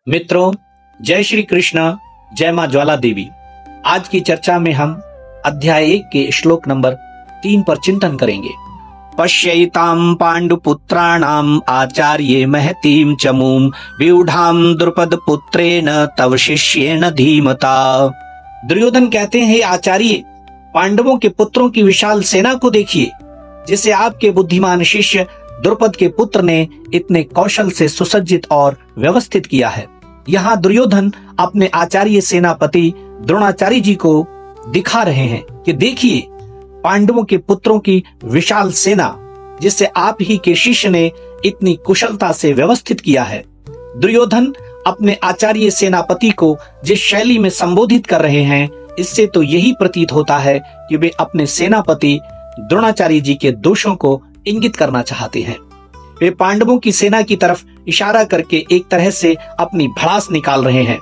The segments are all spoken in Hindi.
मित्रों, जय श्री कृष्ण, जय मां ज्वाला देवी। आज की चर्चा में हम अध्याय 1 के श्लोक नंबर 3 पर चिंतन करेंगे। पश्यैतां पांडुपुत्राणाम आचार्ये महतीं चमूम व्यूढ़ाम द्रुपद पुत्रेण तव शिष्येण धीमता। दुर्योधन कहते हैं, आचार्य, पांडवों के पुत्रों की विशाल सेना को देखिए, जिसे आपके बुद्धिमान शिष्य द्रुपद के पुत्र ने इतने कौशल से सुसज्जित और व्यवस्थित किया है। यहाँ दुर्योधन अपने आचार्य सेनापति द्रोणाचार्य जी को दिखा रहे हैं कि देखिए, पांडवों के पुत्रों की विशाल सेना, जिसे आप ही के शिष्य ने इतनी कुशलता से व्यवस्थित किया है। दुर्योधन अपने आचार्य सेनापति को जिस शैली में संबोधित कर रहे हैं, इससे तो यही प्रतीत होता है कि वे अपने सेनापति द्रोणाचार्य जी के दोषों को इंगित करना चाहते हैं। वे पांडवों की सेना की तरफ इशारा करके एक तरह से अपनी भड़ास निकाल रहे हैं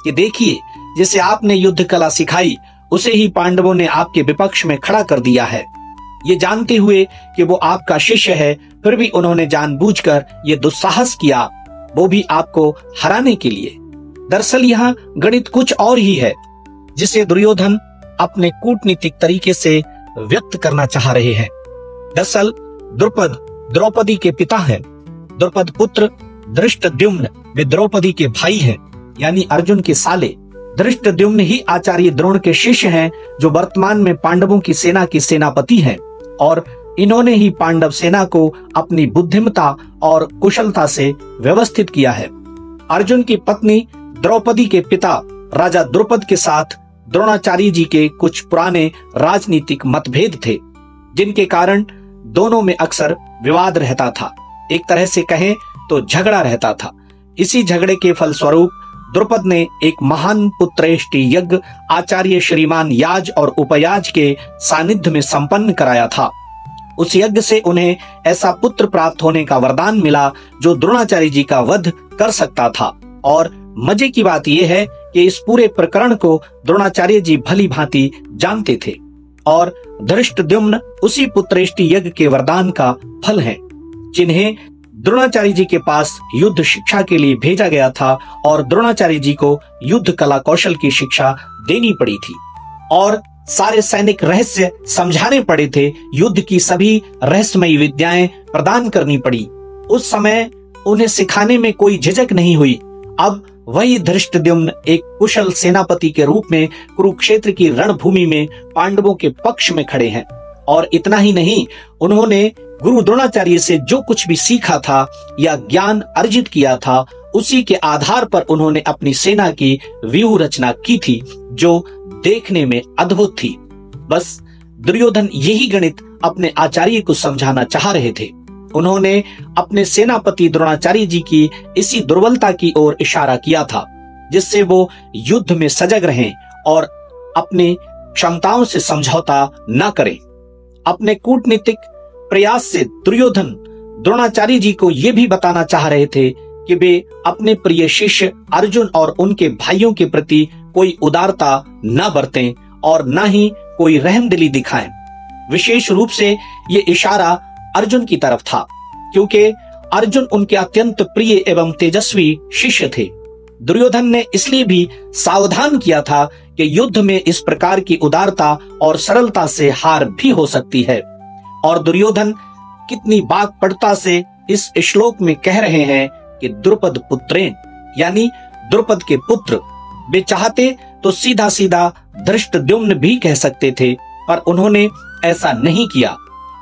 कि देखिए, जिसे आपने युद्ध कला सिखाई, उसे ही पांडवों ने आपके विपक्ष में खड़ा कर दिया है। ये जानते हुए कि वो आपका शिष्य है, फिर भी उन्होंने जानबूझकर ये दुस्साहस किया, वो भी आपको हराने के लिए। दरअसल यहाँ गणित कुछ और ही है, जिसे दुर्योधन अपने कूटनीतिक तरीके से व्यक्त करना चाह रहे हैं। दरअसल द्रुपद द्रौपदी के पिता हैं। द्रुपद पुत्र धृष्टद्युम्न वे द्रौपदी के भाई हैं, यानी अर्जुन के साले। धृष्टद्युम्न ही आचार्य द्रोण के शिष्य हैं, जो वर्तमान में पांडवों की सेना के सेनापति हैं, और इन्होंने ही पांडव सेना को अपनी बुद्धिमता और कुशलता से व्यवस्थित किया है। अर्जुन की पत्नी द्रौपदी के पिता राजा द्रुपद के साथ द्रोणाचार्य जी के कुछ पुराने राजनीतिक मतभेद थे, जिनके कारण दोनों में अक्सर विवाद रहता था। एक तरह से कहें तो झगड़ा रहता था। इसी झगड़े के फलस्वरूप द्रुपद ने एक महान पुत्रेष्टि यज्ञ आचार्य श्रीमान याज और उपयाज के सानिध्य में संपन्न कराया था। उस यज्ञ से उन्हें ऐसा पुत्र प्राप्त होने का वरदान मिला जो द्रोणाचार्य जी का वध कर सकता था। और मजे की बात यह है कि इस पूरे प्रकरण को द्रोणाचार्य जी भली भांति जानते थे, और धृष्टद्युम्न उसी पुत्रेष्टि यज्ञ के वरदान का फल हैं, जिन्हें द्रोणाचार्य जी के पास युद्ध शिक्षा के लिए भेजा गया था, और द्रोणाचार्य जी को युद्ध कला कौशल की शिक्षा देनी पड़ी थी, और सारे सैनिक रहस्य समझाने पड़े थे। युद्ध की सभी रहस्यमयी विद्याएं प्रदान करनी पड़ी। उस समय उन्हें सिखाने में कोई झिझक नहीं हुई। अब वही धृष्टद्युम्न एक कुशल सेनापति के रूप में कुरुक्षेत्र की रणभूमि में पांडवों के पक्ष में खड़े हैं। और इतना ही नहीं, उन्होंने गुरु द्रोणाचार्य से जो कुछ भी सीखा था या ज्ञान अर्जित किया था, उसी के आधार पर उन्होंने अपनी सेना की व्यूह रचना की थी, जो देखने में अद्भुत थी। बस दुर्योधन यही गणित अपने आचार्य को समझाना चाह रहे थे। उन्होंने अपने सेनापति द्रोणाचार्य जी की इसी दुर्बलता की ओर इशारा किया था, जिससे वो युद्ध में सजग रहें और अपनी क्षमताओं से समझौता न करें। अपने कूटनीतिक प्रयास से दुर्योधन द्रोणाचार्य जी को यह भी बताना चाह रहे थे कि वे अपने प्रिय शिष्य अर्जुन और उनके भाइयों के प्रति कोई उदारता न बरतें और न ही कोई रहमदिली दिखाएं। विशेष रूप से ये इशारा अर्जुन की तरफ था, क्योंकि अर्जुन उनके अत्यंत प्रिय एवं तेजस्वी शिष्य थे। दुर्योधन ने इसलिए भी सावधान किया था कि युद्ध में इस प्रकार की उदारता और सरलता से हार भी हो सकती है। और दुर्योधन कितनी वाक्पटुता से इस श्लोक में कह रहे हैं कि द्रुपद पुत्रेण, यानी द्रुपद के पुत्र। वे चाहते तो सीधा सीधा धृष्टद्युम्न भी कह सकते थे, पर उन्होंने ऐसा नहीं किया,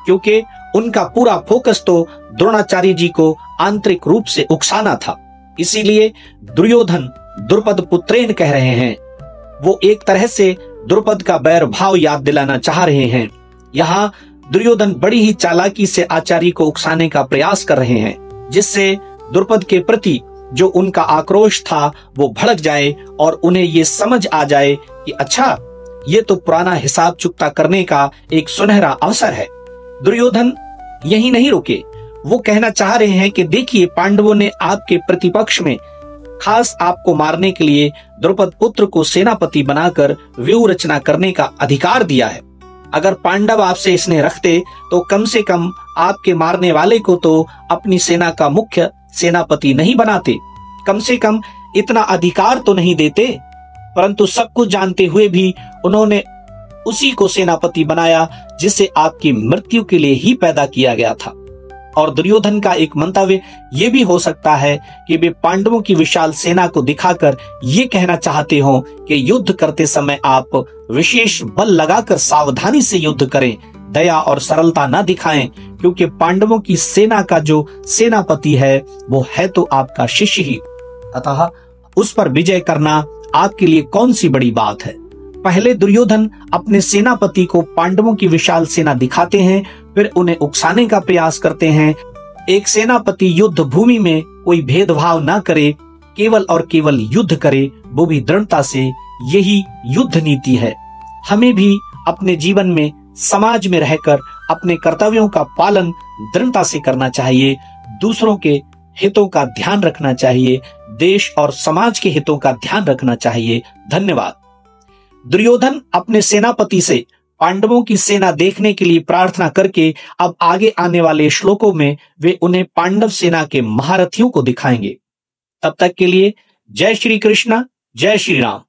क्योंकि उनका पूरा फोकस तो द्रोणाचार्य जी को आंतरिक रूप से उकसाना था। इसीलिए दुर्योधन द्रुपद पुत्रेण कह रहे हैं। वो एक तरह से द्रुपद का बैर भाव याद दिलाना चाह रहे हैं। यहाँ दुर्योधन बड़ी ही चालाकी से आचार्य को उकसाने का प्रयास कर रहे हैं, जिससे द्रुपद के प्रति जो उनका आक्रोश था वो भड़क जाए और उन्हें ये समझ आ जाए कि अच्छा, ये तो पुराना हिसाब चुकता करने का एक सुनहरा अवसर है। दुर्योधन यही नहीं रुके, वो कहना चाह रहे हैं कि देखिए, पांडवों ने आपके प्रतिपक्ष में खास आपको मारने के लिए द्रुपद पुत्र को सेनापति बनाकर व्यूह रचना करने का अधिकार दिया है। अगर पांडव आपसे स्नेह रखते तो कम से कम आपके मारने वाले को तो अपनी सेना का मुख्य सेनापति नहीं बनाते। कम से कम इतना अधिकार तो नहीं देते, परंतु सब कुछ जानते हुए भी उन्होंने उसी को सेनापति बनाया जिसे आपकी मृत्यु के लिए ही पैदा किया गया था। और दुर्योधन का एक मंतव्य यह भी हो सकता है कि वे पांडवों की विशाल सेना को दिखाकर ये कहना चाहते हो कि युद्ध करते समय आप विशेष बल लगाकर सावधानी से युद्ध करें, दया और सरलता न दिखाएं, क्योंकि पांडवों की सेना का जो सेनापति है वो है तो आपका शिष्य ही, अतः उस पर विजय करना आपके लिए कौन सी बड़ी बात है। पहले दुर्योधन अपने सेनापति को पांडवों की विशाल सेना दिखाते हैं, फिर उन्हें उकसाने का प्रयास करते हैं। एक सेनापति युद्ध भूमि में कोई भेदभाव ना करे, केवल और केवल युद्ध करे, वो भी दृढ़ता से। यही युद्ध नीति है। हमें भी अपने जीवन में, समाज में रहकर अपने कर्तव्यों का पालन दृढ़ता से करना चाहिए, दूसरों के हितों का ध्यान रखना चाहिए, देश और समाज के हितों का ध्यान रखना चाहिए। धन्यवाद। दुर्योधन अपने सेनापति से पांडवों की सेना देखने के लिए प्रार्थना करके अब आगे आने वाले श्लोकों में वे उन्हें पांडव सेना के महारथियों को दिखाएंगे। तब तक के लिए जय श्री कृष्ण, जय श्री राम।